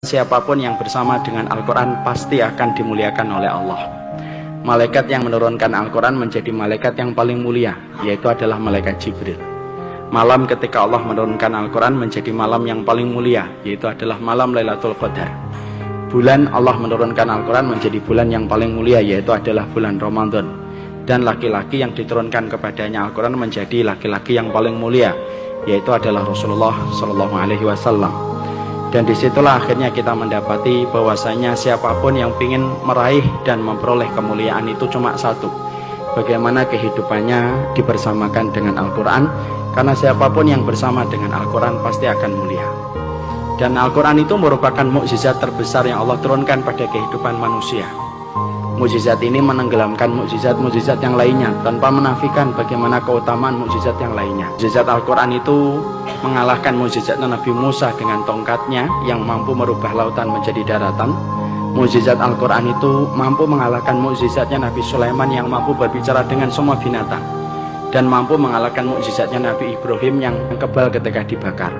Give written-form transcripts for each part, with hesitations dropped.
Siapapun yang bersama dengan Al-Quran pasti akan dimuliakan oleh Allah. Malaikat yang menurunkan Al-Quran menjadi malaikat yang paling mulia, yaitu adalah malaikat Jibril. Malam ketika Allah menurunkan Al-Quran menjadi malam yang paling mulia, yaitu adalah malam Lailatul Qadar. Bulan Allah menurunkan Al-Quran menjadi bulan yang paling mulia, yaitu adalah bulan Ramadan. Dan laki-laki yang diturunkan kepadanya Al-Quran menjadi laki-laki yang paling mulia, yaitu adalah Rasulullah SAW. Dan disitulah akhirnya kita mendapati bahwasanya siapapun yang ingin meraih dan memperoleh kemuliaan itu cuma satu, bagaimana kehidupannya dibersamakan dengan Al-Quran. Karena siapapun yang bersama dengan Al-Quran pasti akan mulia. Dan Al-Quran itu merupakan mukjizat terbesar yang Allah turunkan pada kehidupan manusia. Mukjizat ini menenggelamkan mukjizat-mukjizat yang lainnya tanpa menafikan bagaimana keutamaan mukjizat yang lainnya. Mukjizat Al-Quran itu mengalahkan mukjizat Nabi Musa dengan tongkatnya yang mampu merubah lautan menjadi daratan. Mukjizat Al-Quran itu mampu mengalahkan mukjizatnya Nabi Sulaiman yang mampu berbicara dengan semua binatang, dan mampu mengalahkan mukjizatnya Nabi Ibrahim yang kebal ketika dibakar.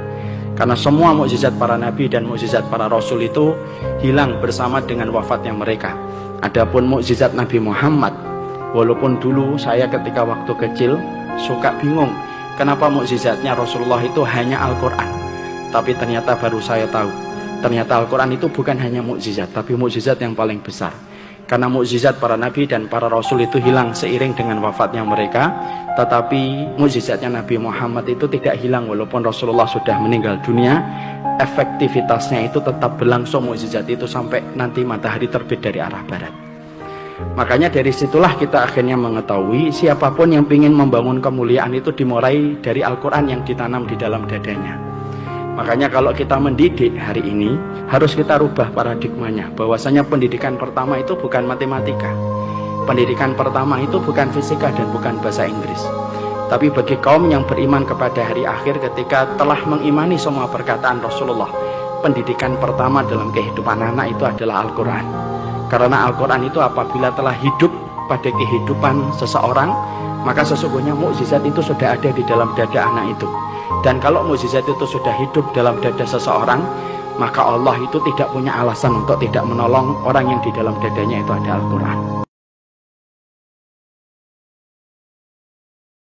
Karena semua mukjizat para nabi dan mukjizat para rasul itu hilang bersama dengan wafatnya mereka. Adapun mukjizat Nabi Muhammad, walaupun dulu saya ketika waktu kecil suka bingung kenapa mukjizatnya Rasulullah itu hanya Al-Quran, tapi ternyata baru saya tahu, ternyata Al-Quran itu bukan hanya mukjizat, tapi mukjizat yang paling besar. Karena mukjizat para nabi dan para rasul itu hilang seiring dengan wafatnya mereka, tetapi mukjizatnya Nabi Muhammad itu tidak hilang walaupun Rasulullah sudah meninggal dunia. Efektivitasnya itu tetap berlangsung mukjizat itu sampai nanti matahari terbit dari arah barat. Makanya dari situlah kita akhirnya mengetahui siapapun yang ingin membangun kemuliaan itu dimulai dari Al-Quran yang ditanam di dalam dadanya. Makanya kalau kita mendidik hari ini harus kita rubah paradigmanya, bahwasanya pendidikan pertama itu bukan matematika, pendidikan pertama itu bukan fisika dan bukan bahasa Inggris. Tapi bagi kaum yang beriman kepada hari akhir, ketika telah mengimani semua perkataan Rasulullah, pendidikan pertama dalam kehidupan anak itu adalah Al-Quran. Karena Al-Quran itu apabila telah hidup pada kehidupan seseorang, maka sesungguhnya mukjizat itu sudah ada di dalam dada anak itu. Dan kalau mukjizat itu sudah hidup dalam dada seseorang, maka Allah itu tidak punya alasan untuk tidak menolong orang yang di dalam dadanya itu ada Al-Quran.